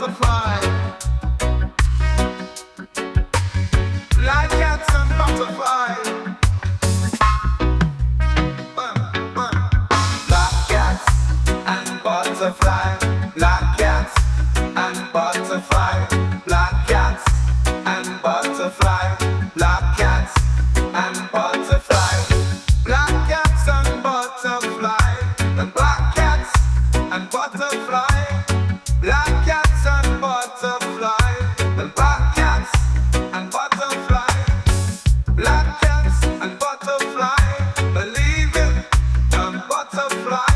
butterfly. Black cats and butterfly. Black cats and butterfly. Black cats and butterfly. Black cats and butterfly. Black cats and butterfly. Black cats and butterfly. And black cats and butterfly. Black cats and butterfly. And black cats and butterfly. Black cats and butterfly. Believe it, and butterfly.